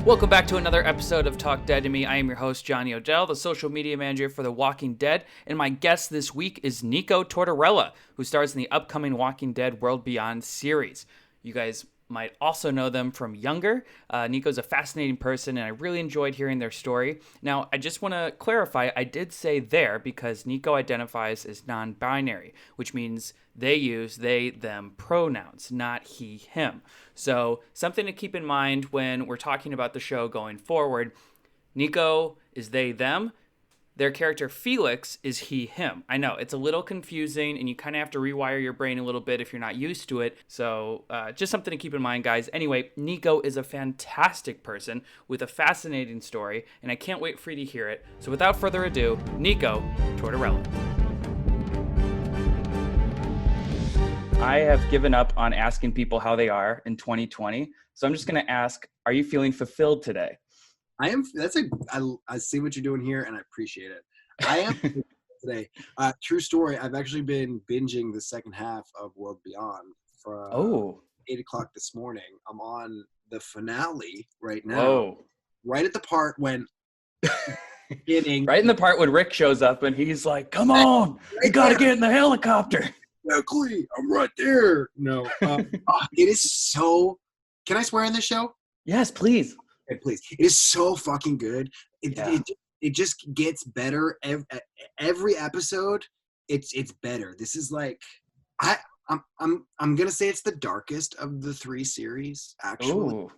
Welcome back to another episode of Talk Dead to Me. I am your host, Johnny Odell, the social media manager for The Walking Dead, and my guest this week is Nico Tortorella, who stars in the upcoming Walking Dead World Beyond series. You guys might also know them from Younger. Nico's a fascinating person, and I really enjoyed hearing their story. Now, I just want to clarify, I did say there because Nico identifies as non-binary, which means they use they, them pronouns, not he, him. So something to keep in mind when we're talking about the show going forward. Nico is they, them. Their character Felix is he, him. I know, it's a little confusing, and you kind of have to rewire your brain a little bit if you're not used to it. So just something to keep in mind, guys. Anyway, Nico is a fantastic person with a fascinating story, and I can't wait for you to hear it. So without further ado, Nico Tortorella. I have given up on asking people how they are in 2020. So I'm just going to ask, are you feeling fulfilled today? I am. I see what you're doing here, and I appreciate it. I am today. True story. I've actually been binging the second half of World Beyond from 8 o'clock this morning. I'm on the finale right now. Whoa. Right at the part when right in the part when Rick shows up and he's like, "Come on, you gotta get in the helicopter." Exactly. I'm right there. No, it is so. Can I swear in this show? Yes, please. Please. It is so fucking good. It just gets better every episode. It's better. This is like I'm gonna say it's the darkest of the three series, actually.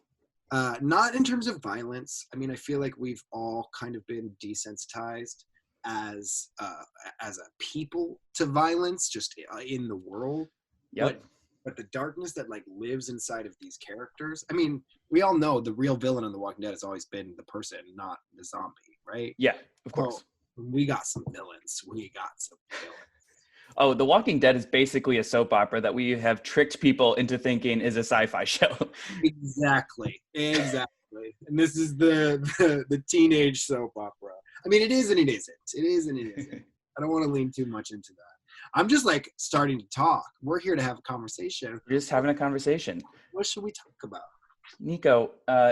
Not in terms of violence. I mean, I feel like we've all kind of been desensitized as a people to violence just in the world. Yep. But the darkness that like lives inside of these characters. I mean, we all know the real villain on The Walking Dead has always been the person, not the zombie, right? Yeah, of course. Well, we got some villains. Oh, The Walking Dead is basically a soap opera that we have tricked people into thinking is a sci-fi show. Exactly. And this is the teenage soap opera. I mean, it is and it isn't. It is and it isn't. I don't want to lean too much into that. I'm just like starting to talk. We're here to have a conversation. We're just having a conversation. What should we talk about? Nico,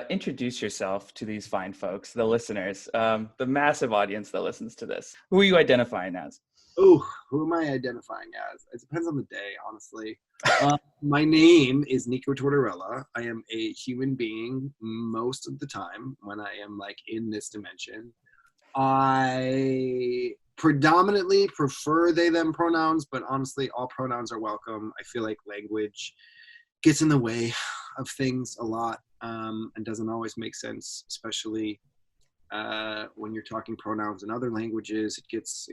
introduce yourself to these fine folks, the listeners, the massive audience that listens to this. Who are you identifying as? Oh, who am I identifying as? It depends on the day, honestly. My name is Nico Tortorella. I am a human being most of the time when I am like in this dimension. I predominantly prefer they, them pronouns, but honestly, all pronouns are welcome. I feel like language gets in the way of things a lot and doesn't always make sense, especially when you're talking pronouns in other languages. It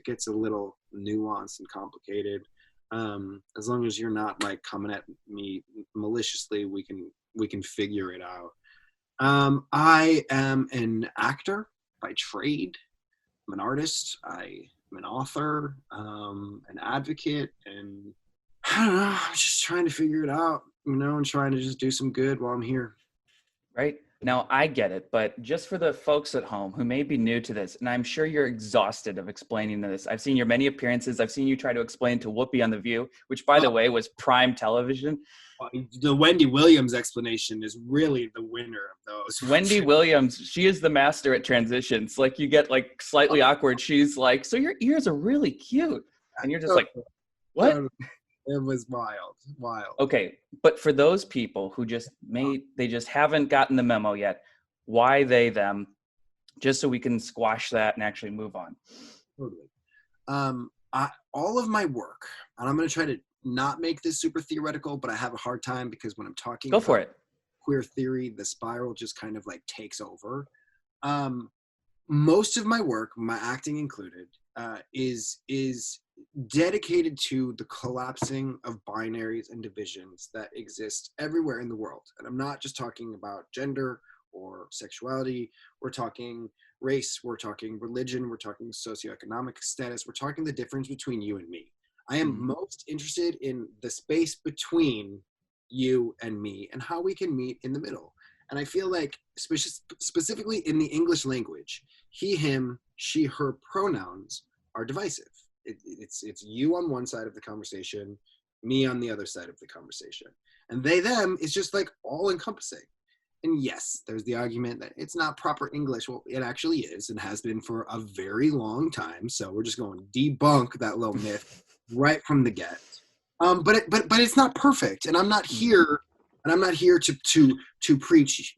gets a little nuanced and complicated. As long as you're not like coming at me maliciously, we can figure it out. I am an actor by trade. I'm an artist. I'm an author, an advocate, and I don't know, I'm just trying to figure it out, and trying to just do some good while I'm here. Right. Now, I get it, but just for the folks at home who may be new to this, and I'm sure you're exhausted of explaining this. I've seen your many appearances. I've seen you try to explain to Whoopi on The View, which, by the way, was prime television. The Wendy Williams explanation is really the winner of those. Wendy Williams, she is the master at transitions. Like, you get like slightly awkward. She's like, "So your ears are really cute." And you're just like, what? It was wild. Okay, but for those people who they just haven't gotten the memo yet, why they, them, just so we can squash that and actually move on. Totally. All of my work, and I'm going to try to not make this super theoretical, but I have a hard time because when I'm talking about queer theory, the spiral just kind of like takes over. Most of my work, my acting included, is dedicated to the collapsing of binaries and divisions that exist everywhere in the world. And I'm not just talking about gender or sexuality. We're talking race, we're talking religion, we're talking socioeconomic status, we're talking the difference between you and me. I am most interested in the space between you and me and how we can meet in the middle. And I feel like specifically in the English language, he, him, she, her pronouns are divisive. It's you on one side of the conversation, me on the other side of the conversation. And they, them is just like all encompassing. And yes, there's the argument that it's not proper English. Well, it actually is and has been for a very long time. So we're just going to debunk that little myth right from the get. But it's not perfect, and I'm not here to preach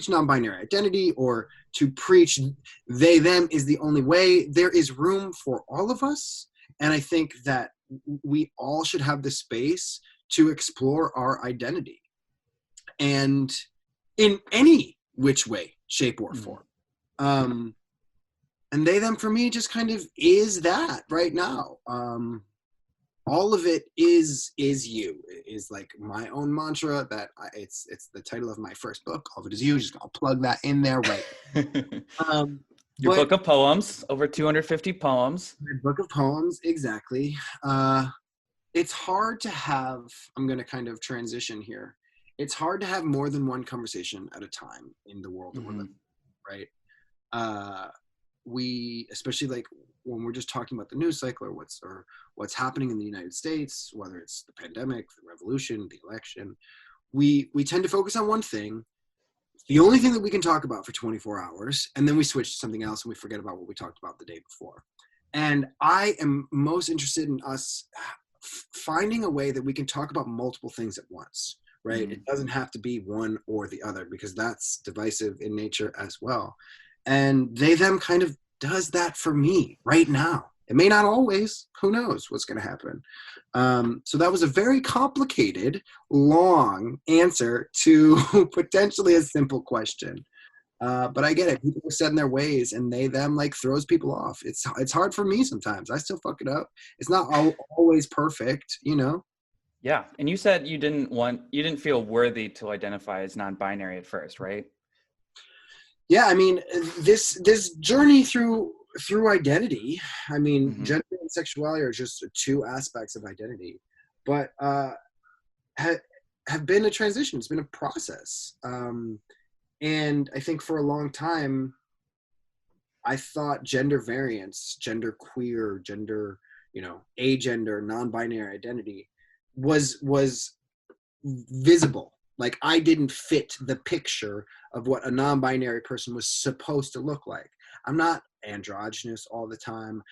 non-binary identity or to preach they them is the only way. There is room for all of us, and I think that we all should have the space to explore our identity, and in any which way, shape, or form. And they them for me just kind of is that right now. All of it is you. It is like my own mantra that it's the title of my first book. All of it is you. Just I'll plug that in there right. Your book of poems, over 250 poems. My book of poems, exactly. It's hard to have. I'm going to kind of transition here. It's hard to have more than one conversation at a time in the world that we're living, right? We, especially like when we're just talking about the news cycle or what's happening in the United States, whether it's the pandemic, the revolution, the election, we tend to focus on one thing, the only thing that we can talk about for 24 hours, and then we switch to something else and we forget about what we talked about the day before. And I am most interested in us finding a way that we can talk about multiple things at once. Right? It doesn't have to be one or the other, because that's divisive in nature as well. And they them kind of does that for me right now. It may not always. Who knows what's going to happen? So that was a very complicated, long answer to potentially a simple question. But I get it. People are set in their ways, and they them like throws people off. It's hard for me sometimes. I still fuck it up. It's not always perfect, you know. Yeah. And you said you didn't feel worthy to identify as non-binary at first, right? Yeah, I mean, this journey through identity, I mean, gender and sexuality are just two aspects of identity, but have been a transition. It's been a process. And I think for a long time, I thought gender variance, gender queer, gender, agender, non-binary identity was visible. Like I didn't fit the picture of what a non-binary person was supposed to look like. I'm not androgynous all the time.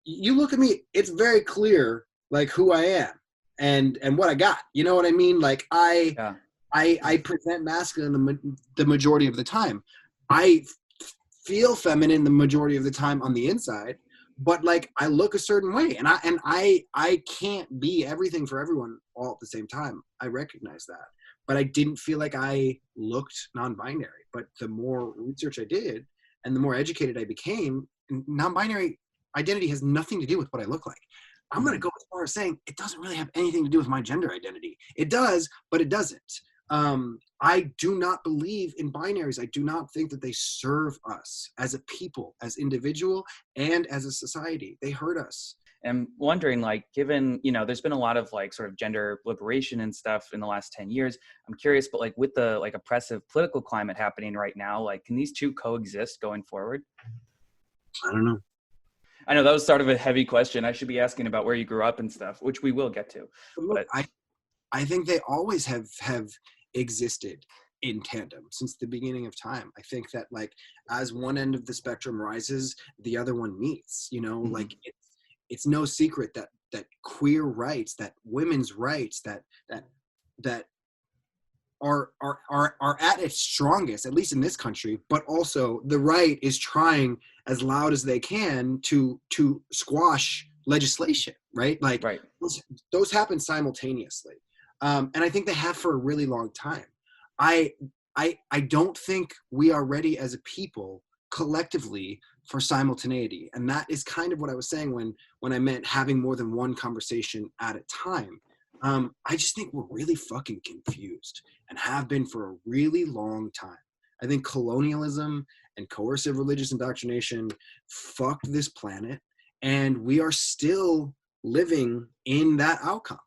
You look at me, it's very clear like who I am and what I got. You know what I mean? Like I present masculine the majority of the time. I feel feminine the majority of the time on the inside. But like I look a certain way, and I can't be everything for everyone all at the same time. I recognize that, but I didn't feel like I looked non-binary. But the more research I did, and the more educated I became, non-binary identity has nothing to do with what I look like. I'm going to go as far as saying it doesn't really have anything to do with my gender identity. It does, but it doesn't. I do not believe in binaries. I do not think that they serve us as a people, as individual, and as a society. They hurt us. I'm wondering, like, given, there's been a lot of like sort of gender liberation and stuff in the last 10 years. I'm curious, but like with the like oppressive political climate happening right now, like, can these two coexist going forward? I don't know. I know that was sort of a heavy question. I should be asking about where you grew up and stuff, which we will get to. Look, I think they always have existed in tandem since the beginning of time. I think that like as one end of the spectrum rises, the other one meets. Like it's no secret that queer rights, that women's rights, that are at its strongest, at least in this country. But also the right is trying as loud as they can to squash legislation. Right? Like right. Those happen simultaneously. And I think they have for a really long time. I don't think we are ready as a people collectively for simultaneity. And that is kind of what I was saying when I meant having more than one conversation at a time. I just think we're really fucking confused and have been for a really long time. I think colonialism and coercive religious indoctrination fucked this planet, and we are still living in that outcome.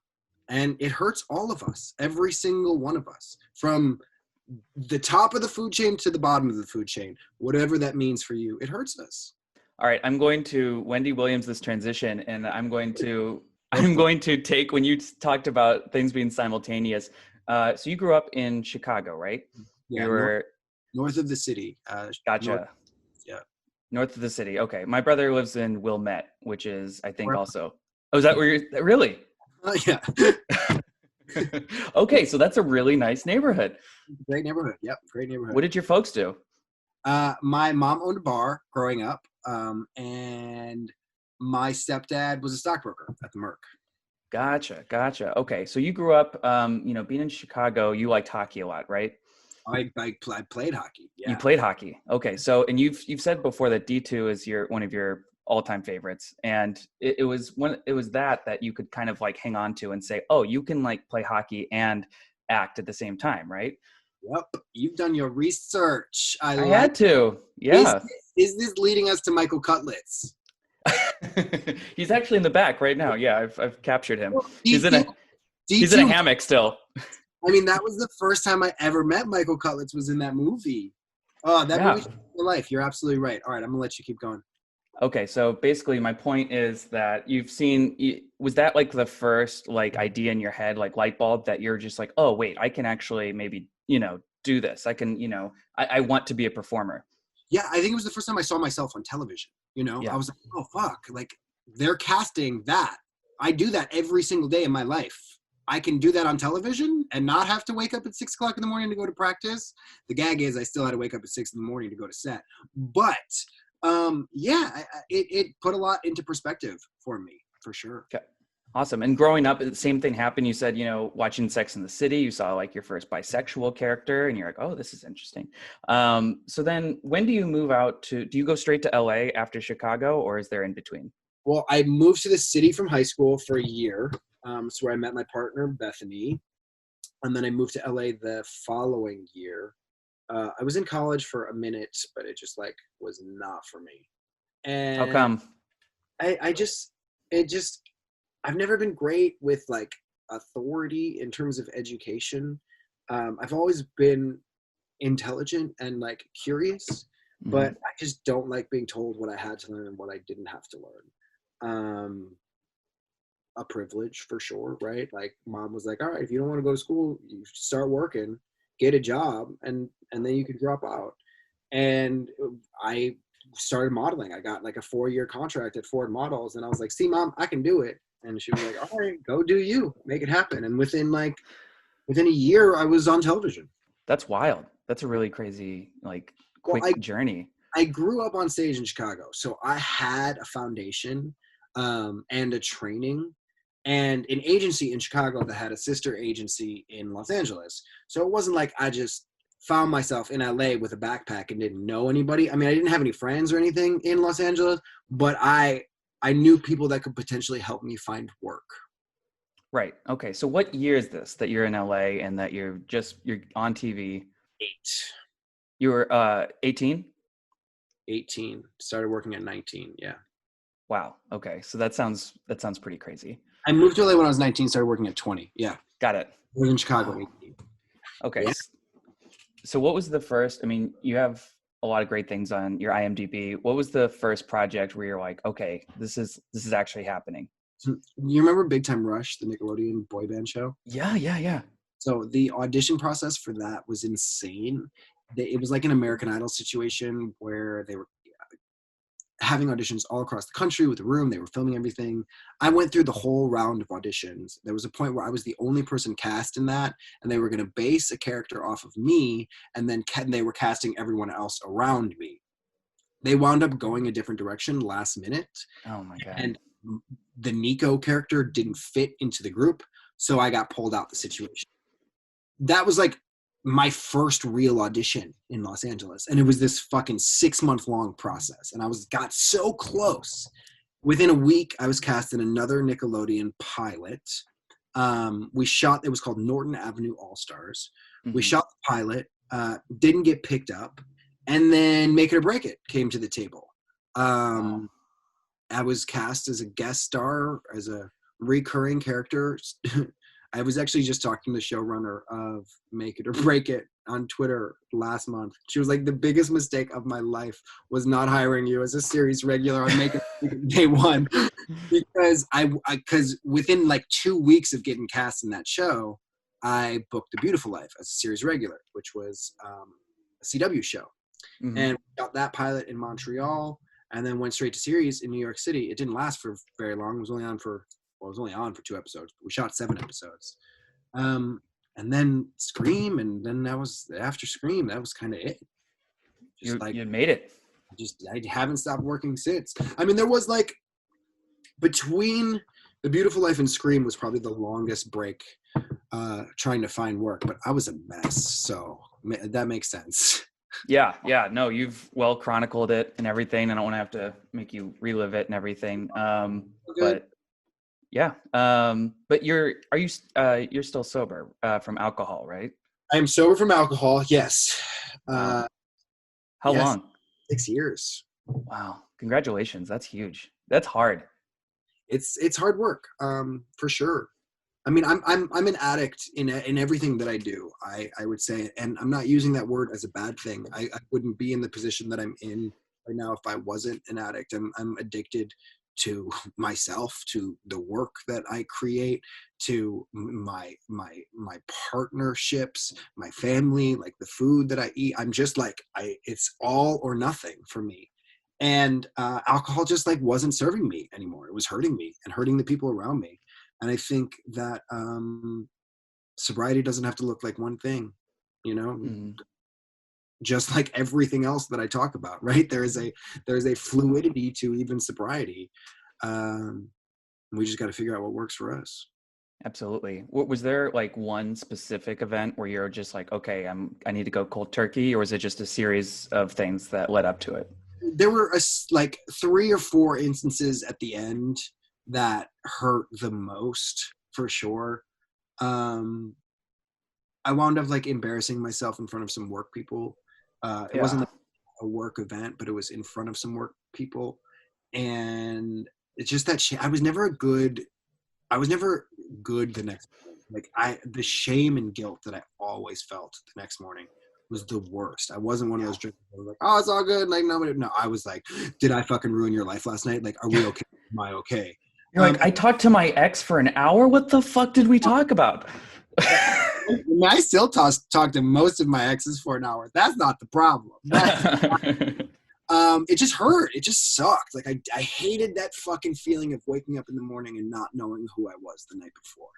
And it hurts all of us, every single one of us, from the top of the food chain to the bottom of the food chain, whatever that means for you. It hurts us. All right, I'm going to Wendy Williams this transition, and I'm going to take, when you talked about things being simultaneous, So you grew up in Chicago, right? Yeah, You were north of the city. North, gotcha. yeah. North of the city. Okay. My brother lives in Wilmette, which is, I think, Where- also. Oh, is that where you're really? yeah. Okay, so that's a really nice neighborhood. Great neighborhood. Yep, great What neighborhood. did your folks do? My mom owned a bar growing up, and my stepdad was a stockbroker at the Merc. Gotcha. Okay, so you grew up, being in Chicago. You liked hockey a lot, right? I played hockey. You Yeah. played hockey. Okay, so and you've said before that D2 is one of your all-time favorites, and it was that you could kind of like hang on to and say, oh, you can like play hockey and act at the same time, right? Yep. You've done your research. I I like. had to, yeah. Is this leading us to Michael Cutlitz? He's actually in the back right now. Yeah, I've captured him. He's in D2, a hammock still. I mean, that was the first time I ever met Michael Cutlitz was in that movie. Oh, that movie changed my life. You're absolutely right. All right, I'm gonna let you keep going. Okay, so basically my point is that was that like the first like idea in your head, like light bulb, that you're just like, oh wait, I can actually maybe, do this. I can, I want to be a performer. Yeah, I think it was the first time I saw myself on television. Yeah. I was like, oh fuck, like they're casting that. I do that every single day in my life. I can do that on television and not have to wake up at 6:00 in the morning to go to practice. The gag is I still had to wake up at 6 in the morning to go to set. But it put a lot into perspective for me, for sure. Okay. Awesome. And growing up, the same thing happened. You said, watching Sex and the City, you saw like your first bisexual character and you're like, oh, this is interesting. So then when do you move out do you go straight to LA after Chicago, or is there in between? Well, I moved to the city from high school for a year. It's where I met my partner, Bethany. And then I moved to LA the following year. I was in college for a minute, but it just like was not for me. And How come? I've never been great with like authority in terms of education. I've always been intelligent and like curious, but I just don't like being told what I had to learn and what I didn't have to learn. A privilege for sure, right? Like mom was like, all right, if you don't want to go to school, you start working, get a job, and then you can drop out. And I started modeling. I got like a 4-year contract at Ford Models, and I was like, see mom, I can do it. And she was like, all right, go do you, make it happen. And within a year I was on television. That's wild. That's a really crazy, like quick journey. I grew up on stage in Chicago, so I had a foundation and a training and an agency in Chicago that had a sister agency in Los Angeles. So it wasn't like I just found myself in LA with a backpack and didn't know anybody. I mean, I didn't have any friends or anything in Los Angeles, but I knew people that could potentially help me find work. Right. Okay. So what year is this that you're in LA and that you're on TV? 8. You were 18? 18. Started working at 19. Yeah. Wow. Okay. So that sounds pretty crazy. I moved to LA when I was 19, started working at 20. Yeah. Got it. I was in Chicago. 18. Okay. Yeah. So what was the first, you have a lot of great things on your IMDb. What was the first project where you're like, okay, this is actually happening? You remember Big Time Rush, the Nickelodeon boy band show? Yeah. So the audition process for that was insane. It was like an American Idol situation where they were having auditions all across the country with a room. They were filming everything. I went through the whole round of auditions. There was a point where I was the only person cast in that, and they were going to base a character off of me, and then they were casting everyone else around me. They wound up going a different direction last minute. Oh my God. And the Nico character didn't fit into the group, so I got pulled out the situation. That was like my first real audition in Los Angeles. And it was this fucking 6-month long process. And I got so close. Within a week, I was cast in another Nickelodeon pilot. We shot, it was called Norton Avenue All-Stars. Mm-hmm. We shot the pilot, didn't get picked up. And then Make It or Break It came to the table. Wow. I was cast as a guest star, as a recurring character. I was actually just talking to the showrunner of Make It or Break It on Twitter last month. She was like, the biggest mistake of my life was not hiring you as a series regular on Make It or Break It day one. Because within like 2 weeks of getting cast in that show, I booked The Beautiful Life as a series regular, which was a CW show. Mm-hmm. And we got that pilot in Montreal and then went straight to series in New York City. It didn't last for very long. It was only on for 2 episodes. We shot 7 episodes. And then Scream, and then that was after Scream. That was kind of it. You made it. I haven't stopped working since. I mean, there was like between The Beautiful Life and Scream was probably the longest break trying to find work, but I was a mess, so that makes sense. Yeah. No, you've well chronicled it and everything. I don't want to have to make you relive it and everything. But yeah. But you're still sober from alcohol, right? I'm sober from alcohol. Yes. How yes, long? 6 years. Wow. Congratulations. That's huge. That's hard. It's hard work, for sure. I mean, I'm an addict in everything that I do. I would say, and I'm not using that word as a bad thing. I wouldn't be in the position that I'm in right now if I wasn't an addict. I'm addicted to myself, to the work that I create, to my partnerships, my family, like the food that I eat. I'm just like it's all or nothing for me. And alcohol just like wasn't serving me anymore. It was hurting me and hurting the people around me. And I think that sobriety doesn't have to look like one thing, Mm-hmm. just like everything else that I talk about, right? There is a fluidity to even sobriety. We just got to figure out what works for us. Absolutely. Was there like one specific event where you're just like, okay, I need to go cold turkey, or was it just a series of things that led up to it? There were like 3 or 4 instances at the end that hurt the most, for sure. I wound up like embarrassing myself in front of some work people. It wasn't a work event, but it was in front of some work people. And it's just that I was never good the next morning. Like the shame and guilt that I always felt the next morning was the worst. I wasn't one of those drinkers that were like, oh, it's all good. Like, no, I was like, did I fucking ruin your life last night? Like, are we okay? Am I okay? You're like, I talked to my ex for an hour. What the fuck did we talk about? I still talk to most of my exes for an hour. That's not the problem. It just hurt. It just sucked. Like I hated that fucking feeling of waking up in the morning and not knowing who I was the night before.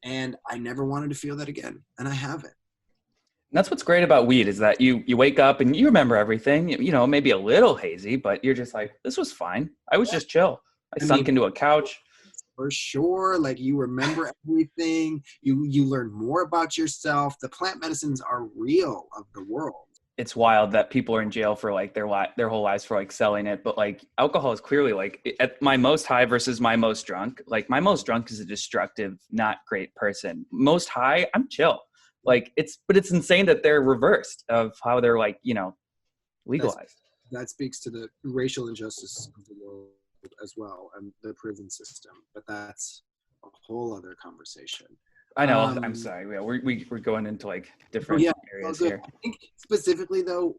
And I never wanted to feel that again. And I haven't. That's what's great about weed is that you wake up and you remember everything, maybe a little hazy, but you're just like, this was fine. I was just chill. I sunk into a couch. For sure. Like you remember everything. You learn more about yourself. The plant medicines are real of the world. It's wild that people are in jail for like their whole lives for like selling it. But like alcohol is clearly like at my most high versus my most drunk. Like my most drunk is a destructive, not great person. Most high, I'm chill. Like it's insane that they're reversed of how they're like, legalized. That speaks to the racial injustice of the world as well and the prison system. But that's a whole other conversation. I know. I'm sorry. Yeah, we're going into like different areas here. I think specifically though,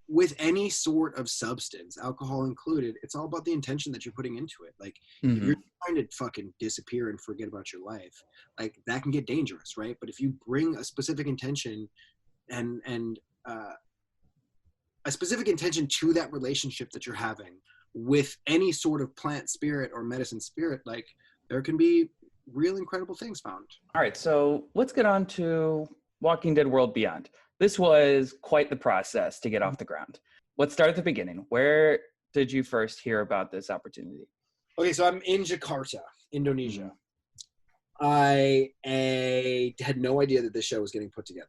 with any sort of substance, alcohol included, it's all about the intention that you're putting into it. Like if you're trying to fucking disappear and forget about your life, like that can get dangerous, right? But if you bring a specific intention and a specific intention to that relationship that you're having with any sort of plant spirit or medicine spirit, like there can be real incredible things found. All right, so let's get on to Walking Dead World Beyond. This was quite the process to get off the ground. Let's start at the beginning. Where did you first hear about this opportunity? Okay, so I'm in Jakarta, Indonesia. I had no idea that this show was getting put together.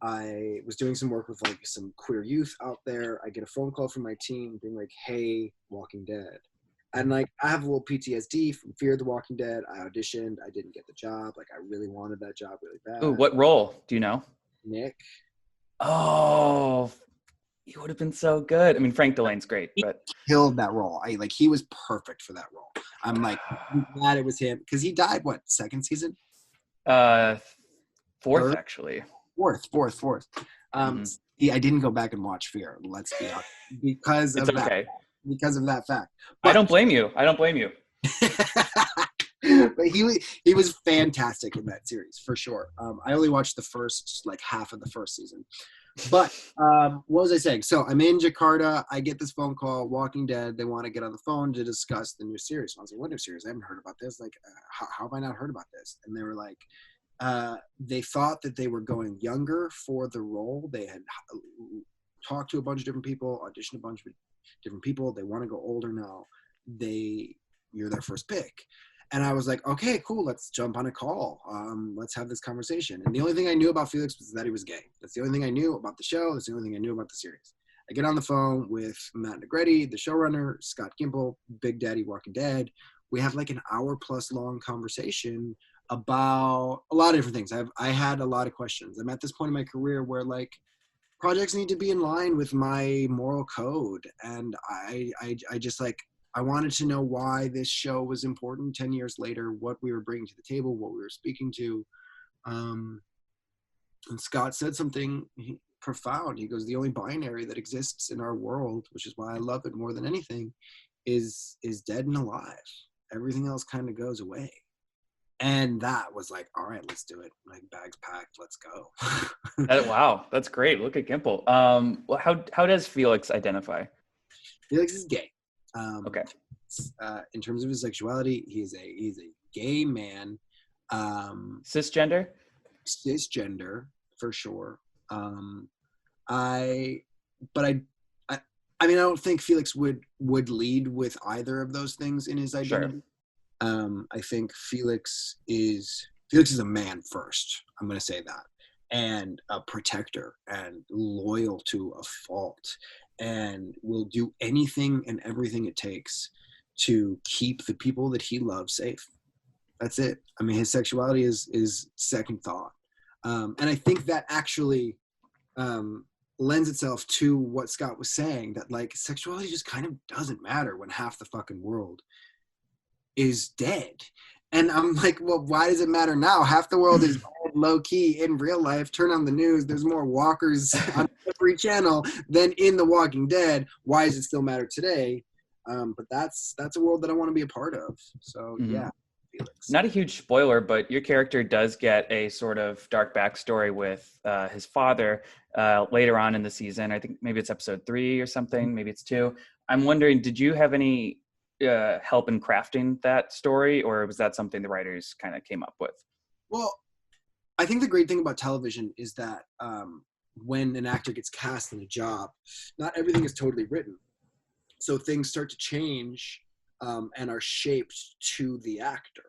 I was doing some work with like some queer youth out there. I get a phone call from my team being like, hey, Walking Dead. And like, I have a little PTSD from Fear of the Walking Dead. I auditioned. I didn't get the job. Like, I really wanted that job really bad. Oh, what role? Do you know? Nick. Oh, he would have been so good. I mean, Frank Delane's great, but he killed that role. He was perfect for that role. I'm like, I'm glad it was him because he died. What, second season? Fourth, Third? actually. Fourth. I didn't go back and watch Fear. Let's be honest, because of that fact. But I don't blame you. But he was fantastic in that series for sure. I only watched the first like half of the first season. But what was I saying? So I'm in Jakarta. I get this phone call, Walking Dead. They want to get on the phone to discuss the new series. I was like, what new series? I haven't heard about this. Like, how have I not heard about this? And they were like, they thought that they were going younger for the role. They had talked to a bunch of different people, auditioned a bunch of different people. They want to go older now. You're their first pick. And I was like, okay, cool, let's jump on a call. Let's have this conversation. And the only thing I knew about Felix was that he was gay. That's the only thing I knew about the show. That's the only thing I knew about the series. I get on the phone with Matt Negretti, the showrunner, Scott Gimple, Big Daddy Walking Dead. We have like an hour-plus long conversation about a lot of different things. I had a lot of questions. I'm at this point in my career where like projects need to be in line with my moral code. And I just like, I wanted to know why this show was important 10 years later, what we were bringing to the table, what we were speaking to. And Scott said something profound. He goes, the only binary that exists in our world, which is why I love it more than anything, is dead and alive. Everything else kind of goes away. And that was like, all right, let's do it. Like, bags packed, let's go. Wow, that's great. Look at Gimple. Well, how does Felix identify? Felix is gay. Okay. In terms of his sexuality, he's a gay man. Cisgender for sure. I mean, I don't think Felix would lead with either of those things in his identity. Sure. I think Felix is a man first. I'm going to say that, and a protector and loyal to a fault, and will do anything and everything it takes to keep the people that he loves safe. That's it. I mean, his sexuality is second thought. And I think that actually lends itself to what Scott was saying, that like sexuality just kind of doesn't matter when half the fucking world is dead. And I'm like, well, why does it matter now? Half the world is low key in real life. Turn on the news. There's more walkers on every channel than in The Walking Dead. Why does it still matter today? But that's a world that I want to be a part of. So yeah, Felix. Not a huge spoiler, but your character does get a sort of dark backstory with his father later on in the season. I think maybe it's episode 3 or something. Maybe it's 2. I'm wondering, did you have any help in crafting that story, or was that something the writers kind of came up with? Well, I think the great thing about television is that when an actor gets cast in a job, not everything is totally written. So things start to change and are shaped to the actor.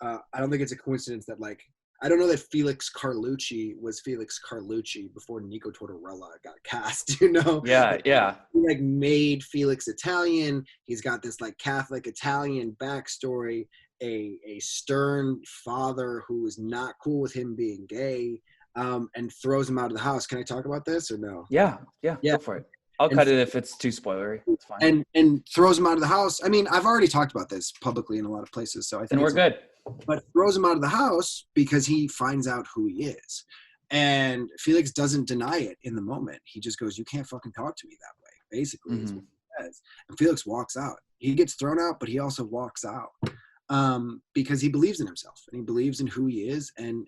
I don't think it's a coincidence that, like, I don't know that Felix Carlucci was Felix Carlucci before Nico Tortorella got cast, you know? Yeah, yeah. He, like, made Felix Italian. He's got this, like, Catholic Italian backstory, a stern father who is not cool with him being gay, and throws him out of the house. Can I talk about this or no? Yeah, go for it. I'll cut it if it's too spoilery. It's fine. And throws him out of the house. I mean, I've already talked about this publicly in a lot of places, so I think. And we're good. But throws him out of the house because he finds out who he is. And Felix doesn't deny it in the moment. He just goes, you can't fucking talk to me that way, basically, is what he says. And Felix walks out. He gets thrown out, but he also walks out because he believes in himself, and he believes in who he is and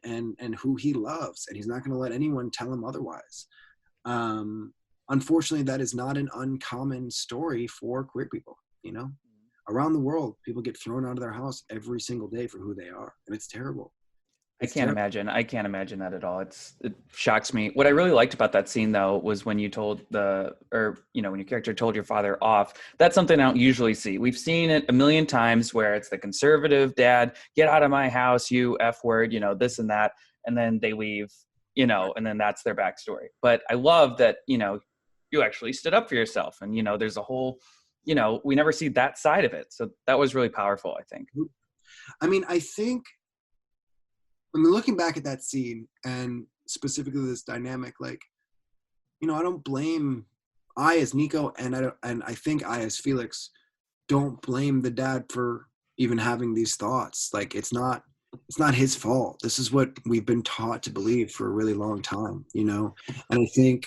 who he loves. And he's not going to let anyone tell him otherwise. Unfortunately, that is not an uncommon story for queer people, you know? Around the world, people get thrown out of their house every single day for who they are, and it's terrible. I can't imagine that at all. It shocks me. What I really liked about that scene, though, was when you told when your character told your father off. That's something I don't usually see. We've seen it a million times where it's the conservative dad, get out of my house, you F word, this and that, and then they leave, and then that's their backstory. But I love that, you actually stood up for yourself, and there's a whole. We never see that side of it. So that was really powerful, I think. I mean, I think when looking back at that scene and specifically this dynamic, like, I don't blame I as Nico and I think I as Felix don't blame the dad for even having these thoughts. Like, it's not his fault. This is what we've been taught to believe for a really long time, And I think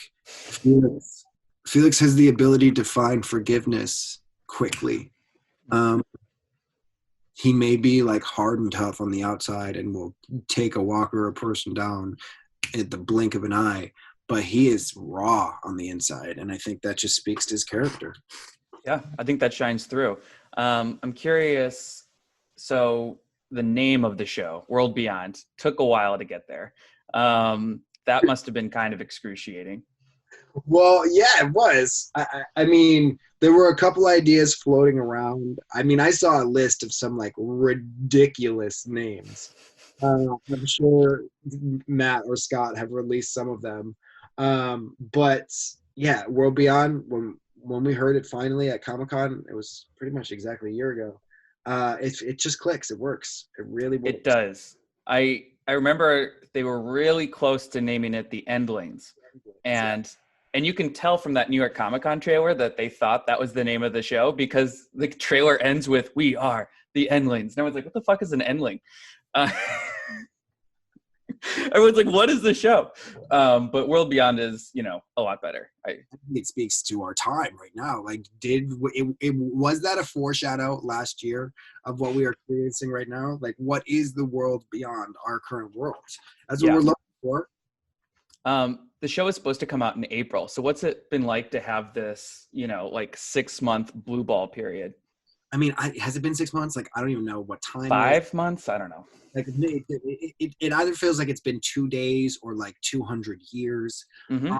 Felix has the ability to find forgiveness quickly. he may be like hard and tough on the outside and will take a walker or a person down at the blink of an eye, but he is raw on the inside, and I think that just speaks to his character. Yeah, I think that shines through. I'm curious. So the name of the show, World Beyond, took a while to get there. That must have been kind of excruciating. Well, yeah, it was. I mean, there were a couple ideas floating around. I mean, I saw a list of some like ridiculous names. I'm sure Matt or Scott have released some of them. But yeah, World Beyond, when we heard it finally at Comic-Con, it was pretty much exactly a year ago. It just clicks. It works. It really works. It does. I remember they were really close to naming it the Endlings, and you can tell from that New York Comic Con trailer that they thought that was the name of the show, because the trailer ends with "We are the Endlings." And everyone's like, "What the fuck is an Endling?" Everyone's like, "What is the show?" But World Beyond is, a lot better. It speaks to our time right now. Like, was that a foreshadow last year of what we are experiencing right now? Like, what is the world beyond our current world? That's what we're looking for. The show is supposed to come out in April. So what's it been like to have this, 6-month blue ball period? I mean, has it been 6 months? Like, I don't even know what time. 5 months? I don't know. Like, it either feels like it's been 2 days or like 200 years. Mm-hmm.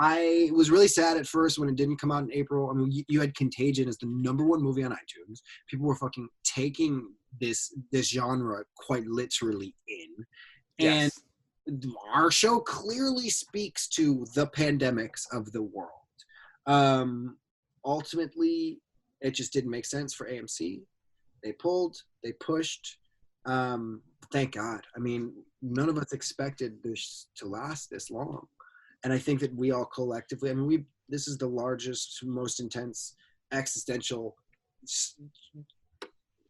I was really sad at first when it didn't come out in April. I mean, you had Contagion as the #1 movie on iTunes. People were fucking taking this genre quite literally in. And Yes. our show clearly speaks to the pandemics of the world. Ultimately, it just didn't make sense for AMC. They pulled, they pushed. Thank God. I mean, none of us expected this to last this long. And I think that we all collectively, I mean, this is the largest, most intense existential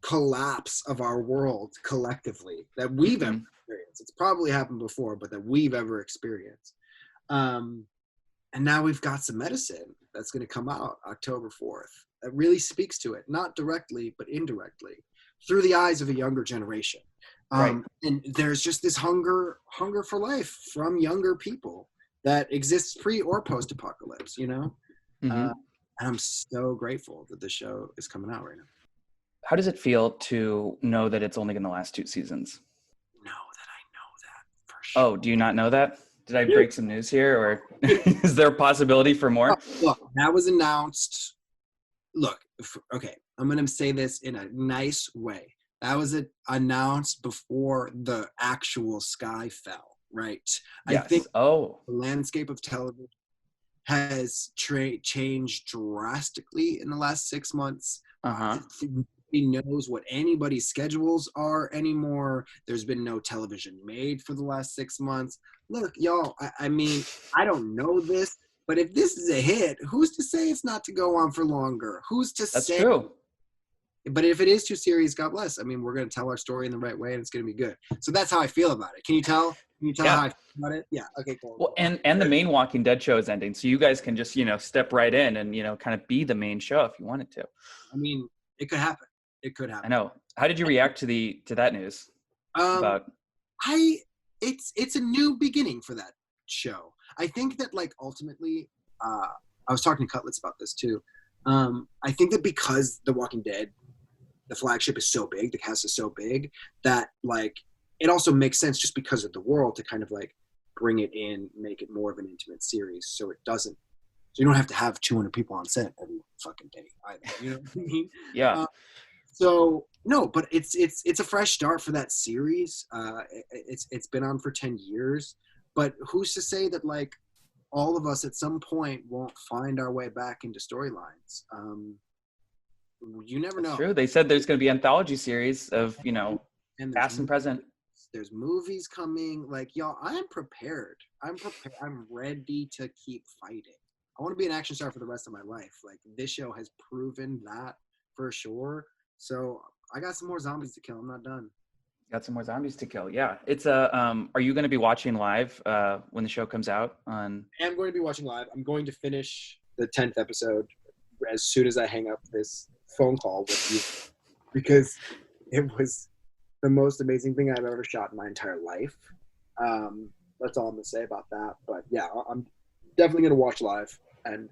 collapse of our world collectively that we've ever experienced. It's probably happened before, but that we've ever experienced. And now we've got some medicine that's going to come out October 4th that really speaks to it, not directly, but indirectly, through the eyes of a younger generation. Right. And there's just this hunger for life from younger people that exists pre or post-apocalypse, Mm-hmm. And I'm so grateful that the show is coming out right now. How does it feel to know that it's only going to last 2 seasons? Know that I know that for sure. Oh, do you not know that? Did I break some news here, or is there a possibility for more? Look, that was announced. Look, okay, I'm going to say this in a nice way. That was announced before the actual sky fell, right? Yes. I think the landscape of television has changed drastically in the last 6 months. Nobody knows what anybody's schedules are anymore. There's been no television made for the last 6 months. Look, y'all, I mean, I don't know this, but if this is a hit, who's to say it's not to go on for longer? Who's to say? That's true. But if it is too serious, God bless. I mean, we're going to tell our story in the right way, and it's going to be good. So that's how I feel about it. Can you tell? Can you tell how I feel about it? Yeah. Okay, cool. Well, and the main Walking Dead show is ending, so you guys can just, step right in and, kind of be the main show if you wanted to. I mean, it could happen. It could happen. I know. How did you react to that news? It's a new beginning for that show. I think that, like, ultimately, I was talking to Cutlets about this too. I think that because The Walking Dead, the flagship is so big, the cast is so big, that, like, it also makes sense just because of the world to kind of, like, bring it in, make it more of an intimate series, so you don't have to have 200 people on set every fucking day either. You know what I mean? Yeah. So no, but it's a fresh start for that series. It's been on for 10 years, but who's to say that, like, all of us at some point won't find our way back into storylines? You never know. True. They said there's going to be anthology series of, past and present. There's movies coming. Like, y'all, I'm prepared. I'm ready to keep fighting. I want to be an action star for the rest of my life. Like, this show has proven that for sure. So I got some more zombies to kill. I'm not done. Got some more zombies to kill. Yeah. It's are you going to be watching live when the show comes out on? I'm going to be watching live. I'm going to finish the 10th episode as soon as I hang up this phone call with you. because it was the most amazing thing I've ever shot in my entire life. That's all I'm gonna say about that. But yeah, I'm definitely gonna watch live and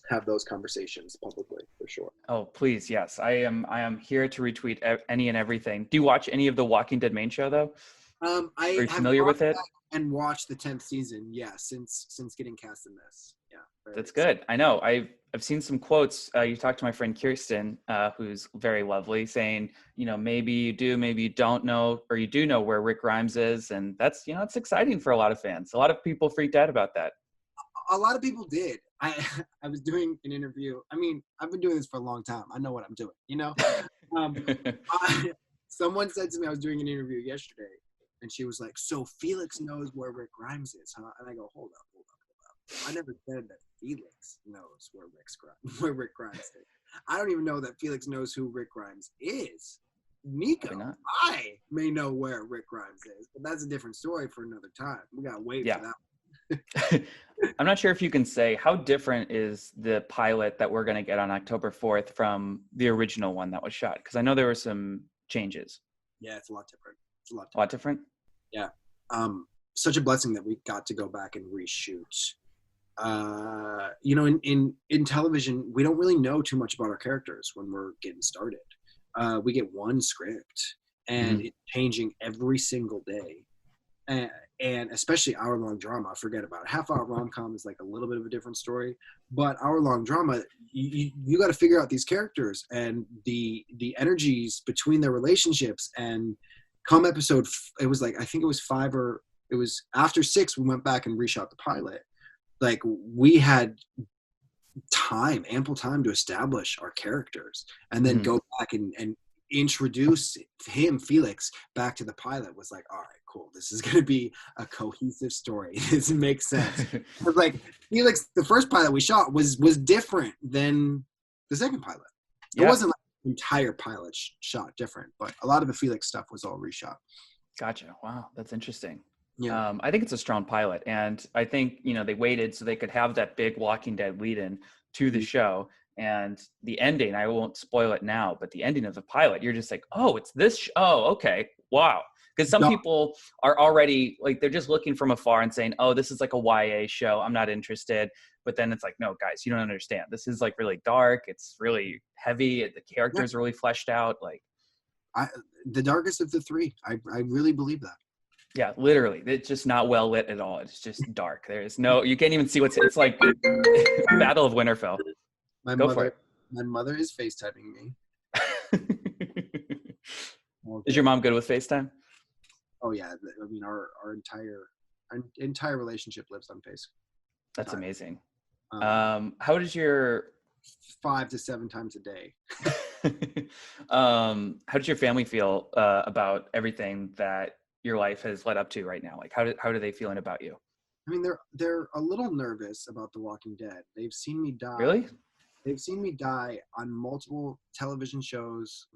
have those conversations publicly for sure. Oh, please, yes. I am here to retweet any and everything. Do you watch any of the Walking Dead main show though? Are I you have familiar gone with it? back and watched the 10th season. Yeah, since getting cast in this. Yeah, very That's excited. good. I know. I've seen some quotes. You talked to my friend Kirsten, who's very lovely, saying, maybe you do, maybe you don't know, or you do know where Rick Grimes is, and that's it's exciting for a lot of fans. A lot of people freaked out about that. A lot of people did. I I was doing an interview. I mean, I've been doing this for a long time. I know what I'm doing. Um, someone said to me, I was doing an interview yesterday, and she was like, "So Felix knows where Rick Grimes is, huh?" And I go, "Hold up, hold up, hold up. I never said that Felix knows where Rick Grimes is. I don't even know that Felix knows who Rick Grimes is. Probably Nico, not. I may know where Rick Grimes is, but that's a different story for another time. We gotta wait for Yeah. that." I'm not sure if you can say how different is the pilot that we're going to get on October 4th from the original one that was shot, because I know there were some changes. Yeah, it's a lot different. It's a lot A lot different. different. Yeah. Such a blessing that we got to go back and reshoot. In television, we don't really know too much about our characters when we're getting started. We get one script, and Mm-hmm. it's changing every single day. And especially hour-long drama, forget about it. Half-hour rom-com is like a little bit of a different story, but hour-long drama, you got to figure out these characters and the energies between their relationships. And come episode, it was like, I think it was 5 or it was after 6, we went back and reshot the pilot. Like, we had ample time to establish our characters, and then Mm-hmm. go back and introduce Felix, back to the pilot. Was like, all right, cool, this is going to be a cohesive story. This makes sense. But like, Felix, the first pilot we shot was different than the second pilot. It Yeah. wasn't like the entire pilot shot different, but a lot of the Felix stuff was all reshot. Gotcha. Wow, that's interesting. Yeah. I think it's a strong pilot, and I think they waited so they could have that big Walking Dead lead-in to the show, and the ending. I won't spoil it now, but the ending of the pilot, you're just like, oh, it's this. Oh, okay, wow. Because some people are already like, they're just looking from afar and saying, oh, this is like a YA show, I'm not interested. But then it's like, no, guys, you don't understand. This is like really dark. It's really heavy. The characters are really fleshed out. Like, The darkest of the three. I really believe that. yeah, literally. It's just not well lit at all. It's just dark. There's no, you can't even see it's like Battle of Winterfell. My Go for mother is FaceTiming me. it. Is your mom good with FaceTime? Oh yeah, I mean our entire relationship lives on FaceTime. That's amazing. Um, How does your 5 to 7 times a day. how does your family feel about everything that your life has led up to right now? Like, how do they feeling about you? I mean, they're a little nervous about The Walking Dead. They've seen me die. Really? They've seen me die on multiple television shows,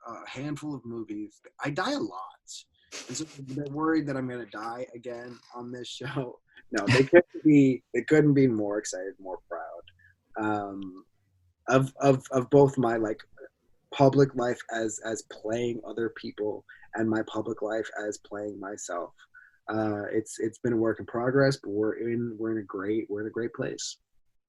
a handful of movies. I die a lot, and so they're worried that I'm going to die again on this show. No, they couldn't be more excited, more proud of both my like public life as playing other people, and my public life as playing myself. It's been a work in progress, but we're in a great place.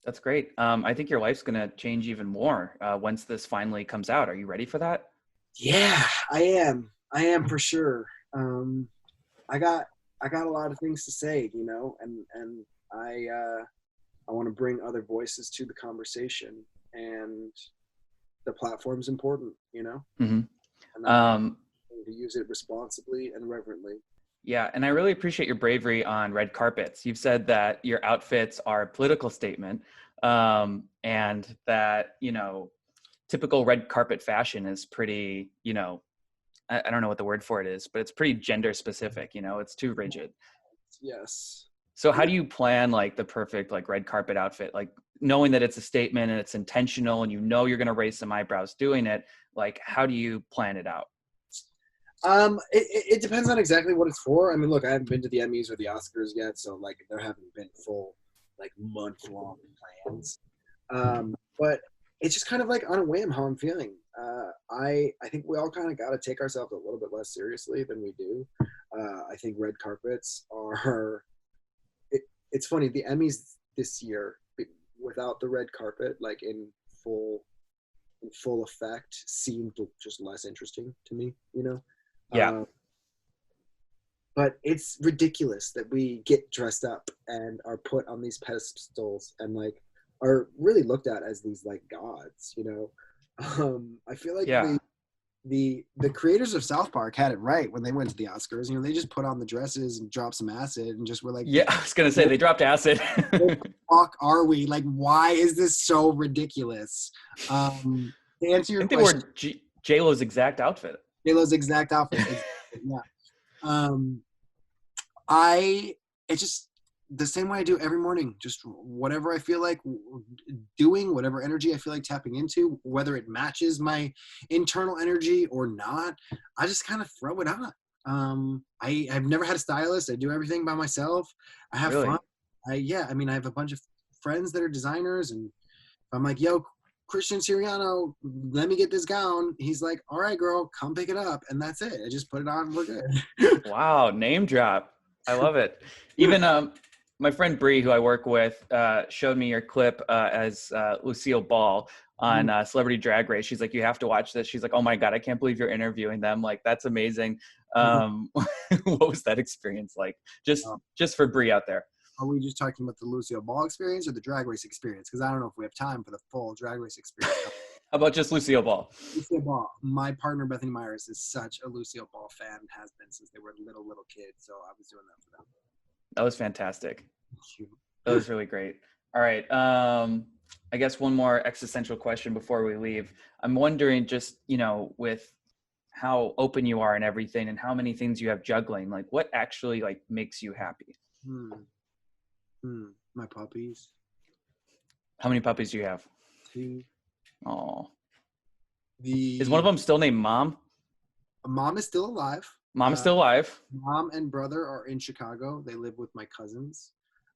That's great. I think your life's gonna change even more once this finally comes out. Are you ready for that? Yeah, I am. I am for sure. I got a lot of things to say, and I want to bring other voices to the conversation, and the platform's important, Mm-hmm. and I'm going to use it responsibly and reverently. Yeah, and I really appreciate your bravery on red carpets. You've said that your outfits are a political statement, and that typical red carpet fashion is pretty, I don't know what the word for it is, but it's pretty gender specific. It's too rigid. Yes. So how do you plan like the perfect like red carpet outfit? Like, knowing that it's a statement and it's intentional, and you're going to raise some eyebrows doing it. Like, how do you plan it out? It depends on exactly what it's for. I mean, look, I haven't been to the Emmys or the Oscars yet, so like there haven't been full like month-long plans. But it's just kind of like on a whim how I'm feeling. I think we all kind of got to take ourselves a little bit less seriously than we do. I think red carpets are. It's funny, the Emmys this year, without the red carpet, like in full effect, seemed just less interesting to me. Yeah. But it's ridiculous that we get dressed up and are put on these pedestals and like are really looked at as these like gods. I feel like Yeah. the creators of South Park had it right when they went to the Oscars. They just put on the dresses and dropped some acid and just were like, Yeah, I was gonna say they dropped acid. what the fuck are we? Like, why is this so ridiculous? To answer your I think they question, wore J-Lo's exact outfit. J-Lo's exact outfit. Yeah. It's just the same way I do every morning. Just whatever I feel like doing, whatever energy I feel like tapping into, whether it matches my internal energy or not, I just kind of throw it on. I've never had a stylist. I do everything by myself. I have Really? fun. I have a bunch of friends that are designers, and I'm like, yo, Christian Siriano, let me get this gown. He's like, all right, girl, come pick it up. And that's it. I just put it on. We're good. Wow, name drop. I love it. Even my friend Bree, who I work with, showed me your clip as Lucille Ball on Celebrity Drag Race. She's like, you have to watch this. She's like, oh my God, I can't believe you're interviewing them. Like, that's amazing. What was that experience like? Just for Bree out there. Are we just talking about the Lucille Ball experience or the Drag Race experience? Because I don't know if we have time for the full Drag Race experience. How about just Lucille Ball? Lucille Ball. My partner, Bethany Myers, is such a Lucille Ball fan and has been since they were little kids. So I was doing that for them. That was fantastic. Thank you. That was really great. All right. I guess one more existential question before we leave. I'm wondering just, with how open you are and everything and how many things you have juggling, like what actually like makes you happy? My puppies. How many puppies do you have? 2. Oh. Is one of them still named Mom? Mom is still alive. Mom is still alive. Mom and brother are in Chicago. They live with my cousins.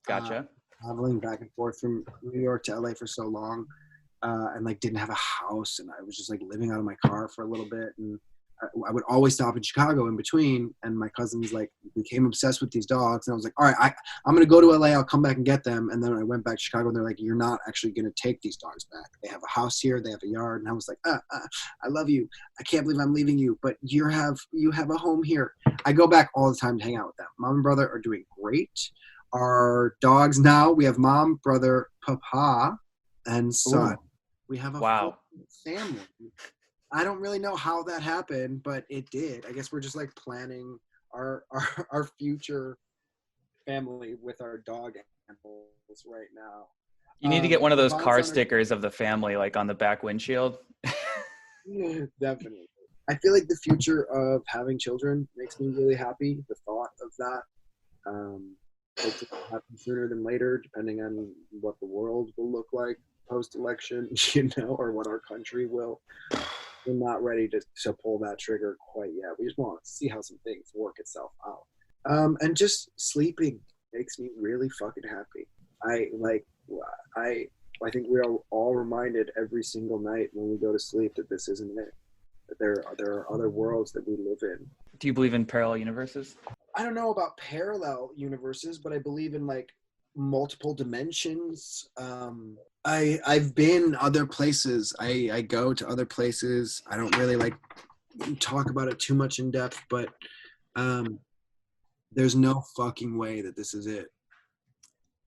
Gotcha. Traveling back and forth from New York to LA for so long, and like didn't have a house, and I was just like living out of my car for a little bit, and I would always stop in Chicago in between, and my cousins like became obsessed with these dogs, and I was like, all right, I'm gonna go to LA, I'll come back and get them. And then I went back to Chicago, and they're like, you're not actually gonna take these dogs back. They have a house here, they have a yard. And I was like, I love you, I can't believe I'm leaving you, but you have a home here. I go back all the time to hang out with them. Mom and brother are doing great. Our dogs now, we have mom, brother, papa, and son. Ooh. We have a Wow. full family. I don't really know how that happened, but it did. I guess we're just like planning our future family with our dog animals right now. You need to get one of those car Bonds stickers of the family, like on the back windshield. Definitely. I feel like the future of having children makes me really happy. The thought of that. Hope to happen sooner than later, depending on what the world will look like post-election, or what our country will. We're not ready to pull that trigger quite yet. We just want to see how some things work itself out. And just sleeping makes me really fucking happy. I think we are all reminded every single night when we go to sleep that this isn't it. That there are other worlds that we live in. Do you believe in parallel universes? I don't know about parallel universes, but I believe in like multiple dimensions. I've been other places. I go to other places. I don't really like talk about it too much in depth, but there's no fucking way that this is it.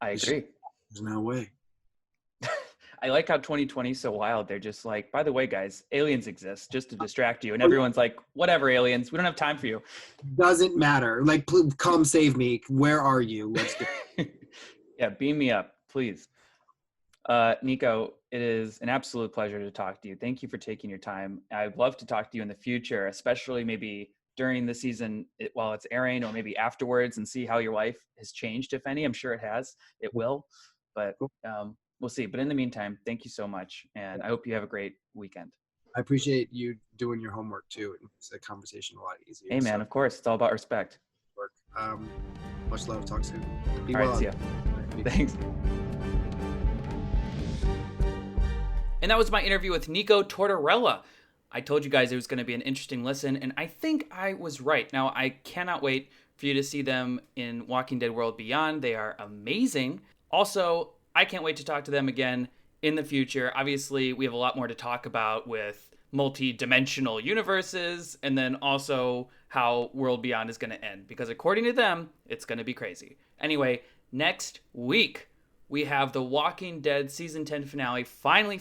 I agree. There's no way. I like how 2020 is so wild. They're just like, by the way, guys, aliens exist just to distract you. And everyone's like, whatever, aliens, we don't have time for you. Doesn't matter. Like, come save me. Where are you? Let's go. Yeah, beam me up, please. Nico, it is an absolute pleasure to talk to you. Thank you for taking your time. I'd love to talk to you in the future, especially maybe during the season while it's airing, or maybe afterwards, and see how your life has changed, if any. I'm sure it has. It will. But we'll see. But in the meantime, thank you so much. And I hope you have a great weekend. I appreciate you doing your homework too. It makes the conversation a lot easier. Hey man, of course. It's all about respect. Much love. Talk soon. Be All well. right, see ya. Thanks. And that was my interview with Nico Tortorella. I told you guys it was going to be an interesting listen, and I think I was right. Now, I cannot wait for you to see them in Walking Dead World Beyond. They are amazing. Also, I can't wait to talk to them again in the future. Obviously, we have a lot more to talk about with multi-dimensional universes, and then also how World Beyond is going to end, because according to them, it's going to be crazy. Anyway, next week, we have the Walking Dead Season 10 finale finally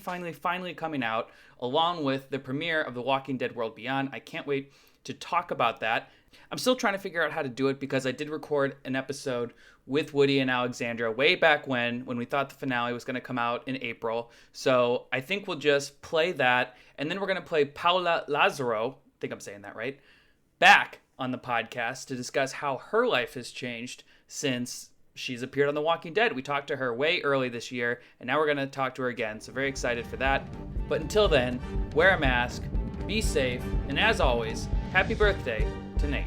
coming out, along with the premiere of the Walking Dead World Beyond. I can't wait to talk about that. I'm still trying to figure out how to do it, because I did record an episode with Woody and Alexandra way back when we thought the finale was going to come out in April. So I think we'll just play that, and then we're going to play Paula Lazaro, I think I'm saying that right, back on the podcast to discuss how her life has changed since she's appeared on The Walking Dead. We talked to her way early this year, and now we're going to talk to her again. So very excited for that. But until then, wear a mask, be safe, and as always, happy birthday to Nate.